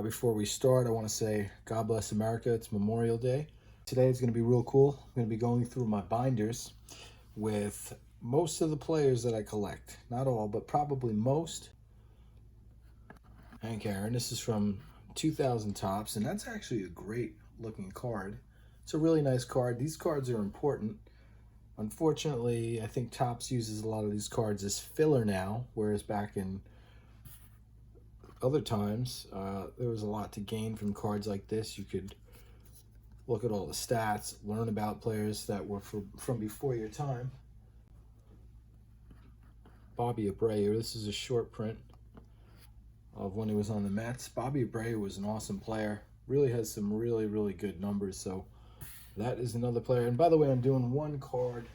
Before we start, I want to say God bless America. It's Memorial Day. Today is going to be real cool. I'm going to be going through my binders with most of the players that I collect. Not all, but probably most. Hank Aaron. This is from 2000 Topps, and that's actually a great looking card. It's a really nice card. These cards are important. Unfortunately, I think Topps uses a lot of these cards as filler now, whereas back in other times, there was a lot to gain from cards like this. You could look at all the stats, learn about players that were from before your time. Bobby Abreu, this is a short print of when he was on the Mets. Bobby Abreu was an awesome player. Really has some really good numbers, so that is another player. And by the way, I'm doing one card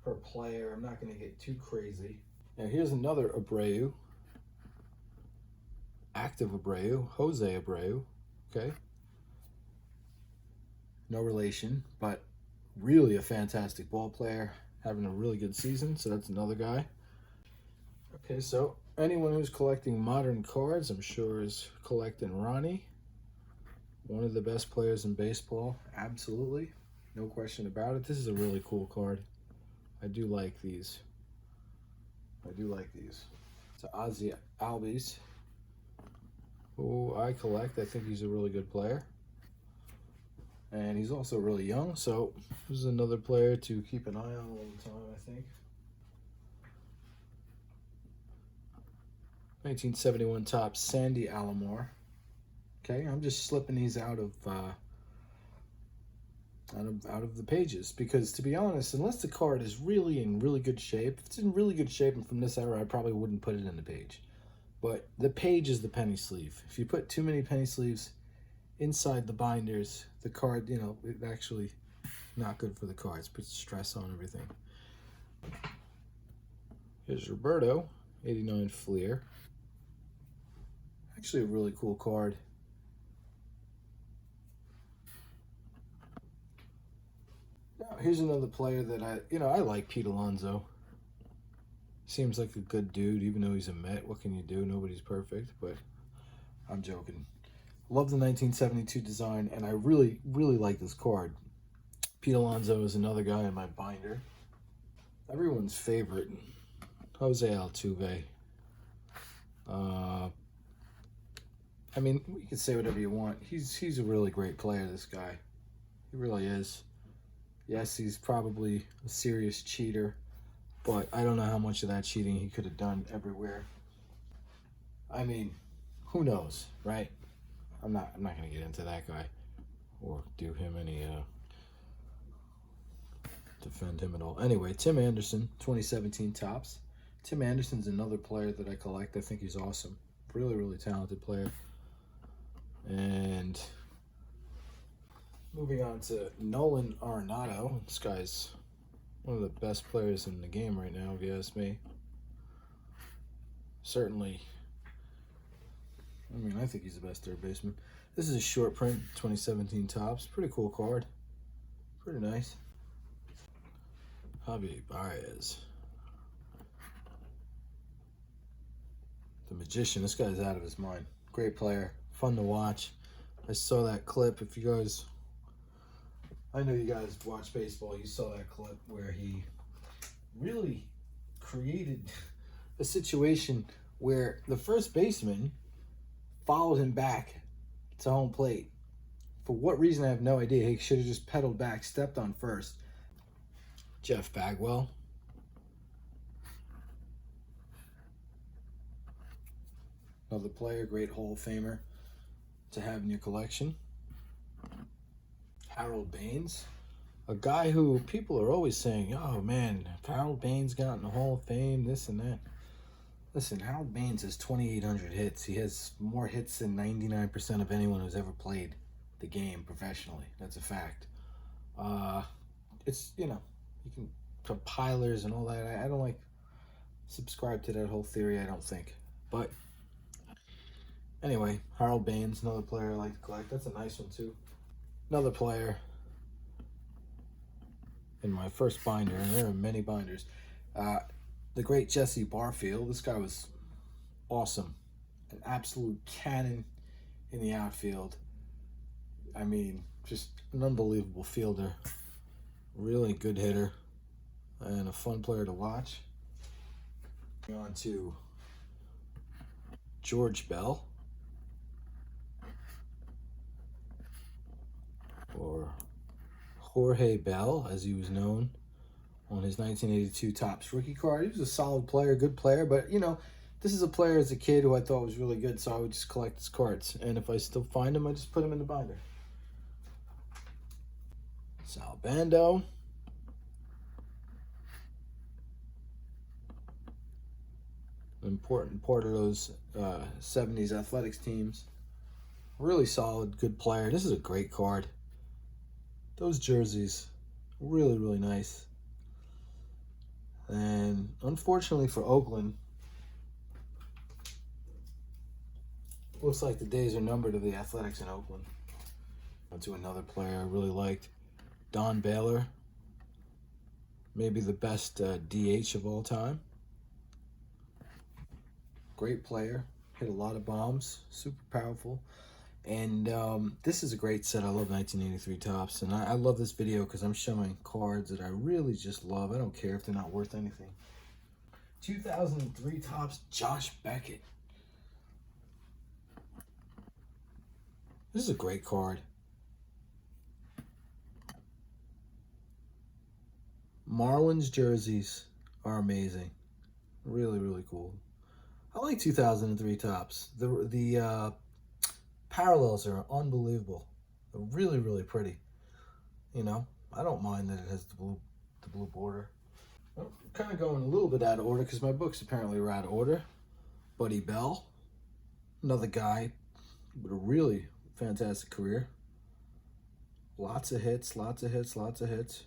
per player. I'm not going to get too crazy. Now here's another Abreu. Active Abreu, Jose Abreu, okay? No relation, but really a fantastic ball player, having a really good season, so that's another guy. Okay, so anyone who's collecting modern cards, I'm sure is collecting Ronnie. One of the best players in baseball, absolutely. No question about it. This is a really cool card. I do like these. It's Ozzie Albies, who I collect. I think he's a really good player. And he's also really young, so this is another player to keep an eye on all the time, I think. 1971 Topps, Sandy Alomar. Okay, I'm just slipping these out of the pages because, to be honest, unless the card is really in really good shape, if it's in really good shape and from this era, I probably wouldn't put it in the page. But the page is the penny sleeve. If you put too many penny sleeves inside the binders, the card, it's actually not good for the cards. Puts stress on everything. Here's Roberto, 89 Fleer. Actually a really cool card. Now, here's another player that I like, Pete Alonso. Seems like a good dude, even though he's a Met. What can you do? Nobody's perfect, but I'm joking. Love the 1972 design, and I really like this card. Pete Alonso is another guy in my binder. Everyone's favorite, Jose Altuve. I mean, you can say whatever you want. He's a really great player, this guy. He really is. Yes, he's probably a serious cheater, but I don't know how much of that cheating he could have done everywhere. I mean, who knows, right? I'm not gonna get into that guy or do him any defend him at all. Anyway, Tim Anderson, 2017 Topps. Tim Anderson's another player that I collect. I think he's awesome. Really talented player. And moving on to Nolan Arenado. This guy's one of the best players in the game right now, if you ask me. Certainly. I mean, I think he's the best third baseman. This is a short print, 2017 Topps. Pretty cool card. Pretty nice. Javier Baez. The Magician. This guy's out of his mind. Great player. Fun to watch. I saw that clip. If you guys... I know you guys watch baseball. You saw that clip where he really created a situation where the first baseman followed him back to home plate. For what reason, I have no idea. He should have just pedaled back, stepped on first. Jeff Bagwell. Another player, great Hall of Famer to have in your collection. Harold Baines. A guy who people are always saying, oh man, if Harold Baines got in the Hall of Fame, this and that. Listen, Harold Baines has 2,800 hits. He has more hits than 99% of anyone who's ever played the game professionally. That's a fact. It's, you can put pilers and all that. I don't subscribe to that whole theory, I don't think. But anyway, Harold Baines, another player I like to collect. That's a nice one too. Another player in my first binder, and there are many binders. The great Barfield. This guy was awesome. An absolute cannon in the outfield. I mean, just an unbelievable fielder. Really good hitter and a fun player to watch. On to Jorge Bell, or Jorge Bell, as he was known on his 1982 Topps rookie card. He was a solid player, good player, but you know, this is a player as a kid who I thought was really good, so I would just collect his cards. And if I still find him, I just put him in the binder. Sal Bando. An important part of those 70s athletics teams. Really solid, good player. This is a great card. Those jerseys, really, really nice. And unfortunately for Oakland, looks like the days are numbered of the Athletics in Oakland. On to another player I really liked, Don Baylor. Maybe the best DH of all time. Great player, hit a lot of bombs, super powerful. And this is a great set. I love 1983 Topps. And I love this video because I'm showing cards that I really just love. I don't care if they're not worth anything. 2003 Topps, Josh Beckett. This is a great card. Marlins jerseys are amazing. Really, really cool. I like 2003 Topps. The parallels are unbelievable. They're really, really pretty. You know, I don't mind that it has the blue border. I'm kind of going a little bit out of order because my books apparently are out of order. Cody Bellinger, another guy with a really fantastic career. Lots of hits, lots of hits, lots of hits.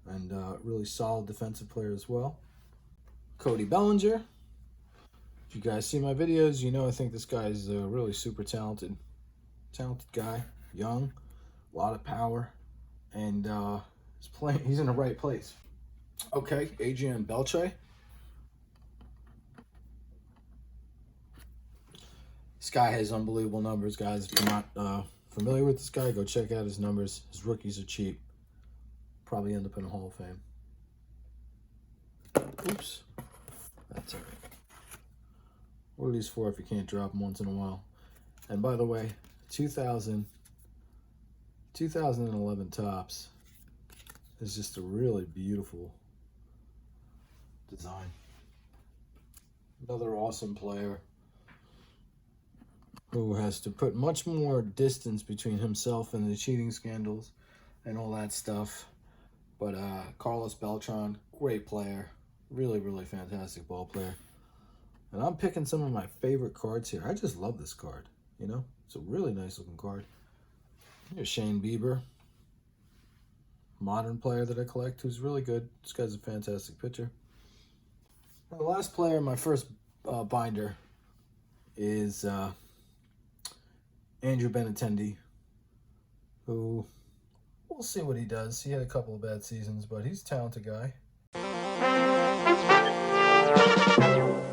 And really solid defensive player as well. Cody Bellinger. If you guys see my videos, you know I think this guy is a really super talented guy. Young, a lot of power, and he's in the right place. Okay, Adrian Beltre. This guy has unbelievable numbers, guys. If you're not familiar with this guy, go check out his numbers. His rookies are cheap. Probably end up in a Hall of Fame. Oops. That's all right. What are these for if you can't drop them once in a while? And by the way, 2011 Topps is just a really beautiful design. Another awesome player who has to put much more distance between himself and the cheating scandals and all that stuff. But Carlos Beltran, great player. Really, really fantastic ball player. And I'm picking some of my favorite cards here. I just love this card, you know? It's a really nice looking card. Here's Shane Bieber. Modern player that I collect who's really good. This guy's a fantastic pitcher. And the last player in my first binder is Andrew Bennitendi, who we'll see what he does. He had a couple of bad seasons, but he's a talented guy.